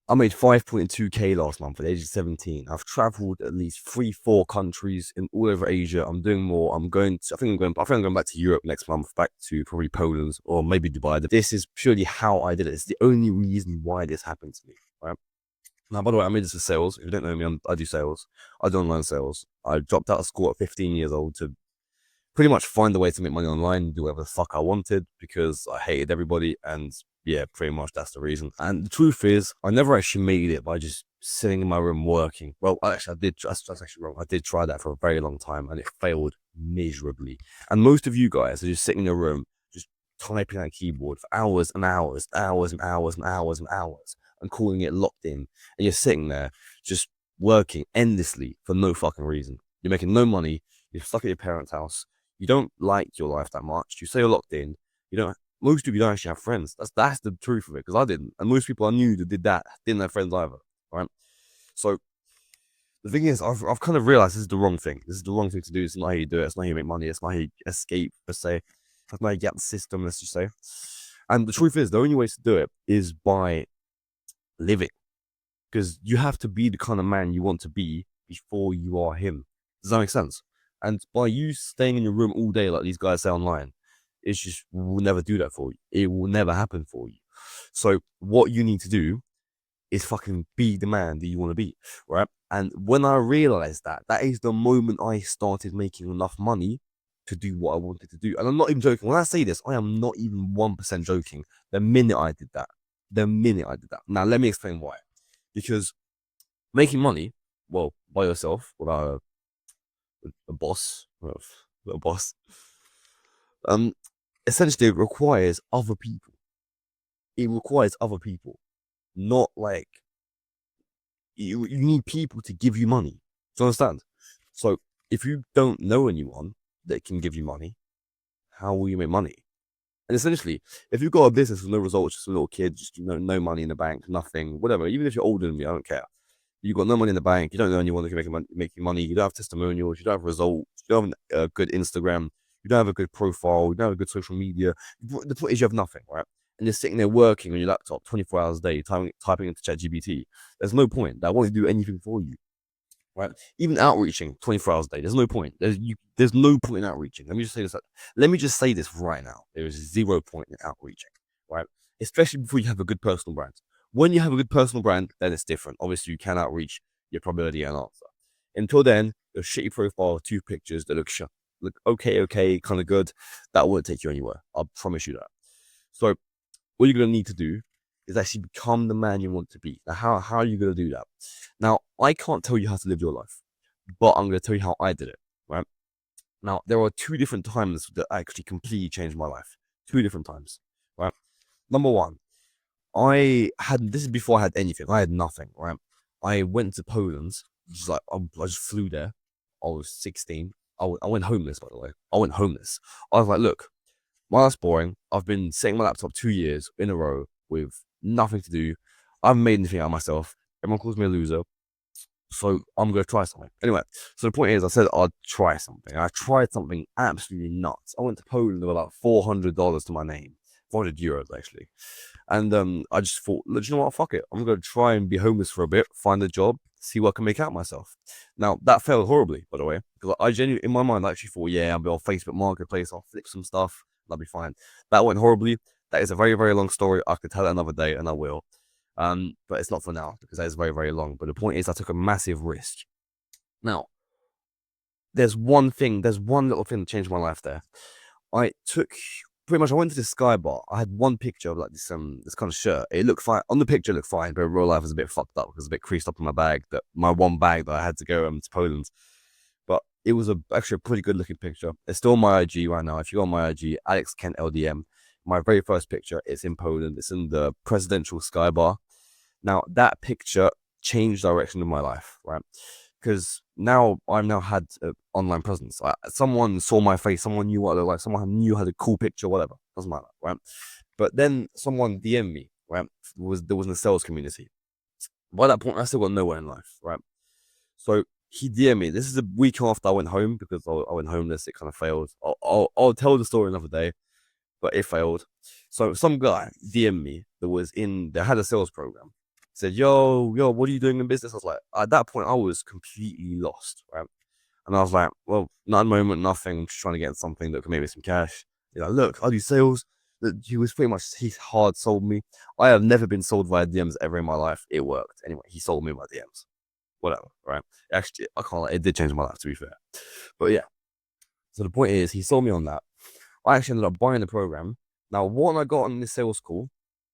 I made 5.2k last month at the age of 17. I've traveled at least 3, 4 countries in all over Asia. I'm doing more. I think I'm going back to Europe next month, back to probably Poland or maybe Dubai. This is purely how I did it. It's the only reason why this happened to me, right? Now, by the way, I made this for sales. If you don't know me, I do sales. I do online sales. I dropped out of school at 15 years old to pretty much find a way to make money online and do whatever the fuck I wanted because I hated everybody. And yeah, pretty much that's the reason. And the truth is, I never actually made it by just sitting in my room working. Well, actually, I did. That's actually wrong. I did try that for a very long time and it failed miserably. And most of you guys are just sitting in your room, just typing on a keyboard for hours and hours, hours and hours and hours and hours, and calling it locked in. And you're sitting there just working endlessly for no fucking reason. You're making no money. You're stuck at your parents' house. You don't like your life that much. You say you're locked in. You don't. Most of you don't actually have friends. That's the truth of it. Because I didn't, and most people I knew that did that didn't have friends either. Right. So the thing is, I've kind of realized this is the wrong thing. This is the wrong thing to do. It's not how you do it. It's not how you make money. It's not how you escape. Let's say. It's not how you get out the system. Let's just say. And the truth is, the only way to do it is by living. Because you have to be the kind of man you want to be before you are him. Does that make sense? And by you staying in your room all day, like these guys say online, it's just will never do that for you. It will never happen for you. So what you need to do is fucking be the man that you want to be, right? And when I realized that, that is the moment I started making enough money to do what I wanted to do. And I'm not even joking. When I say this, I am not even 1% joking. The minute I did that. Now, let me explain why. Because making money, well, by yourself, without a boss, um, essentially it requires other people. It requires other people, not like you need people to give you money. Do you understand? So if you don't know anyone that can give you money, how will you make money? And essentially, if you've got a business with no results, just a little kid, just no money in the bank, nothing, whatever, even if you're older than me, I don't care. You've got no money in the bank, you don't know anyone that can make you money, you don't have testimonials, you don't have results, you don't have a good Instagram, you don't have a good profile, you don't have a good social media. The point is you have nothing, right? And you're sitting there working on your laptop 24 hours a day, typing into ChatGPT. There's no point. That won't do anything for you, right? Even outreaching 24 hours a day, there's no point. There's no point in outreaching. Let me just say this. Let me just say this right now. There is 0 point in outreaching, right? Especially before you have a good personal brand. When you have a good personal brand, then it's different. Obviously, you can outreach your probability and answer. Until then, a shitty profile, 2 pictures that look okay, kind of good. That won't take you anywhere. I'll promise you that. So, what you're gonna need to do is actually become the man you want to be. Now, how are you gonna do that? Now, I can't tell you how to live your life, but I'm gonna tell you how I did it. Right now, there are 2 different times that actually completely changed my life. 2 different times. Right. Number one, this is before I had anything. I had nothing, right? I went to Poland, just like, I just flew there. I was 16. I went homeless, by the way. I went homeless. I was like, look, my life's boring. I've been sitting on my laptop 2 years in a row with nothing to do. I haven't made anything out of myself. Everyone calls me a loser. So I'm going to try something. Anyway, so the point is, I said I'd try something. I tried something absolutely nuts. I went to Poland with about $400 to my name. 400 euros, actually. And I just thought, look, you know what? Fuck it. I'm going to try and be homeless for a bit, find a job, see what I can make out of myself. Now, that failed horribly, by the way, because I genuinely, in my mind, I actually thought, yeah, I'll be on Facebook Marketplace, I'll flip some stuff, that'll be fine. That went horribly. That is a very, very long story. I could tell it another day, and I will. But it's not for now, because that is very, very long. But the point is, I took a massive risk. Now, there's one little thing that changed my life there. I went to this Sky Bar. I had one picture of like this kind of shirt. It looked fine on the picture. It looked fine, but in real life it was a bit fucked up because it was a bit creased up in my one bag that I had to go to Poland. But it was actually a pretty good looking picture. It's still on my IG right now. If you go on my IG, Alex Kent LDM, my very first picture, it's in Poland. It's in the presidential Sky Bar. Now that picture changed the direction of my life, right? Because now I've now had an online presence. Someone saw my face, someone knew what I looked like, someone knew I had a cool picture, whatever. Doesn't matter, right? But then someone DM'd me, right? There was in the sales community. By that point, I still got nowhere in life, right? So he DM'd me. This is a week after I went home because I went homeless. It kind of failed. I'll tell the story another day, but it failed. So some guy DM'd me that had a sales program. said, yo, what are you doing in business? I was like, at that point, I was completely lost, right? And I was like, well, not at the moment, nothing. I'm just trying to get something that can make me some cash. He's like, look, I do sales. He was pretty much, he hard sold me. I have never been sold via DMs ever in my life. It worked. Anyway, he sold me my DMs. Whatever, right? Actually, I can't, it did change my life, to be fair. But yeah. So the point is, he sold me on that. I actually ended up buying the program. Now, what I got on this sales call,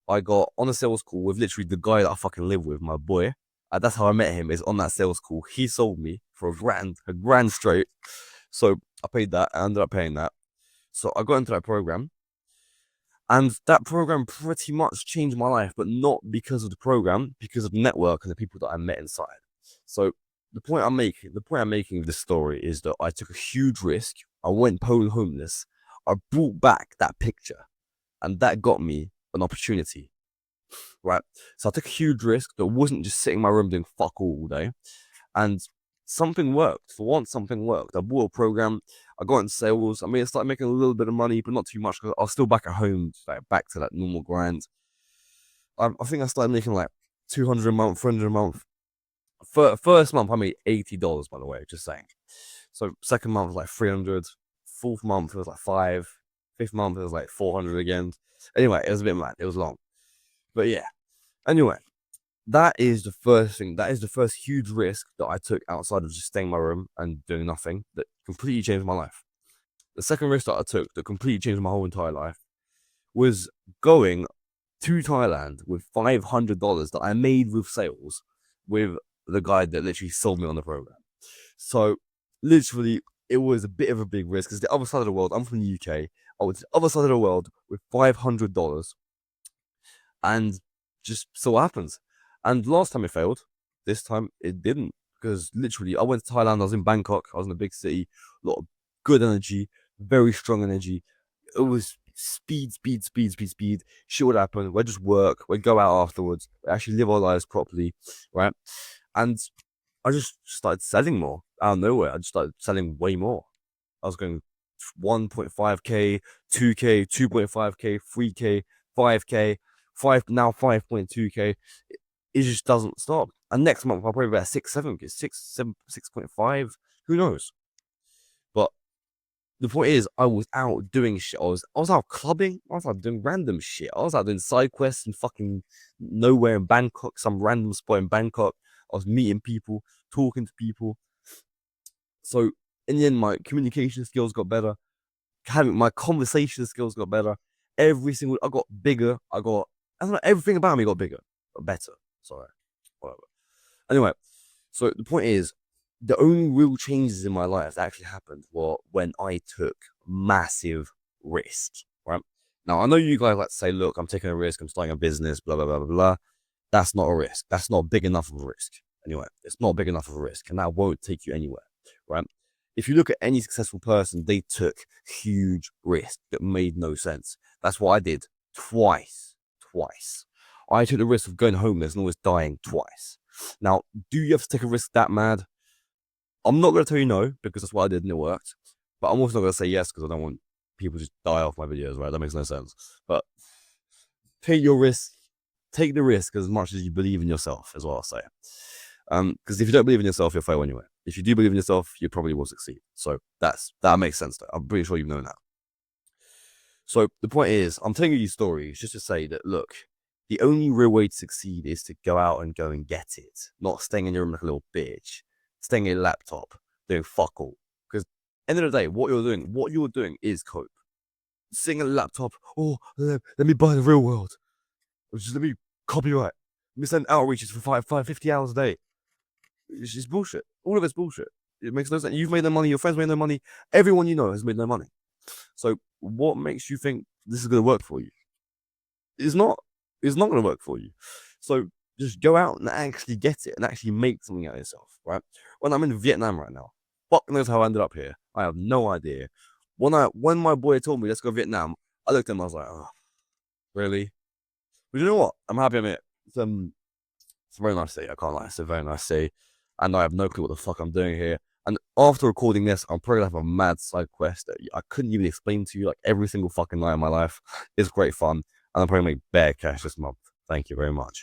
I got on a sales call with literally the guy that I fucking live with, my boy. That's how I met him, is on that sales call. He sold me for a grand straight. So I paid that. I ended up paying that. So I got into that program. And that program pretty much changed my life, but not because of the program, because of the network and the people that I met inside. So the point I'm making with this story is that I took a huge risk. I went homeless. I brought back that picture, and that got me an opportunity, right? So I took a huge risk that wasn't just sitting in my room doing fuck all day, and something worked. For once, something worked. I bought a program. I got in sales. I mean, I started making a little bit of money, but not too much. I was still back at home, like back to that normal grind. I think I started making like 200 a month, 300 a month. First month, I made $80, by the way, just saying. So second month was like 300. Fourth month, it was like 5. Fifth month, it was like 400 again. Anyway, it was a bit mad. It was long. But yeah. Anyway, that is the first thing. That is the first huge risk that I took outside of just staying in my room and doing nothing that completely changed my life. The second risk that I took that completely changed my whole entire life was going to Thailand with $500 that I made with sales with the guy that literally sold me on the program. So literally, it was a bit of a big risk because the other side of the world, I'm from the UK, I went to the other side of the world with $500 and just so happens. And last time it failed, this time it didn't, because literally I went to Thailand, I was in Bangkok, I was in a big city, a lot of good energy, very strong energy. It was speed. Shit would happen. We'd just work, we'd go out afterwards, we'd actually live our lives properly, right? And I just started selling more out of nowhere. I just started selling way more. I was going 1.5k, 2k, 2.5k, 3k, 5k, 5.2k. It just doesn't stop. And next month I'll probably be at 6.5. Who knows? But the point is, I was out doing shit. I was out clubbing. I was out doing random shit. I was out doing side quests in fucking nowhere in Bangkok, some random spot in Bangkok. I was meeting people, talking to people. So in the end, my communication skills got better. My conversation skills got better. I got bigger. I don't know, everything about me got bigger, got better. Sorry, whatever. Anyway, so the point is, the only real changes in my life that actually happened were when I took massive risks, right? Now, I know you guys like to say, look, I'm taking a risk, I'm starting a business, blah, blah, blah, blah, blah. That's not a risk. That's not big enough of a risk. Anyway, it's not big enough of a risk, and that won't take you anywhere, right? If you look at any successful person, they took huge risks that made no sense. That's what I did twice. I took the risk of going homeless and almost dying twice. Now, do you have to take a risk that mad? I'm not going to tell you no, because that's what I did and it worked. But I'm also not going to say yes, because I don't want people to just die off my videos, right? That makes no sense. But take your risk. Take the risk as much as you believe in yourself, is what I'll say. Because if you don't believe in yourself, you'll fail anyway. If you do believe in yourself, you probably will succeed. So that makes sense, though. I'm pretty sure you've known that. So the point is, I'm telling you these stories just to say that, look, the only real way to succeed is to go out and go and get it, not staying in your room like a little bitch, staying in your laptop, doing fuck all. Because end of the day, what you're doing is cope. Sitting in a laptop, let me buy the real world. Just let me copyright. Let me send outreaches for 50 hours a day. It's just bullshit. All of it's bullshit. It makes no sense. You've made no money. Your friends made no money. Everyone you know has made no money. So what makes you think this is going to work for you? It's not going to work for you. So just go out and actually get it and actually make something out of yourself, right? When I'm in Vietnam right now, fuck knows how I ended up here. I have no idea. When my boy told me let's go to Vietnam, I looked at him. I was like, oh, really? But you know what? I'm happy I'm here. It's a very nice day. I can't lie. It's a very nice day. And I have no clue what the fuck I'm doing here. And after recording this, I'm probably gonna have a mad side quest that I couldn't even explain to you like every single fucking night of my life. It's great fun. And I'll probably make bare cash this month. Thank you very much.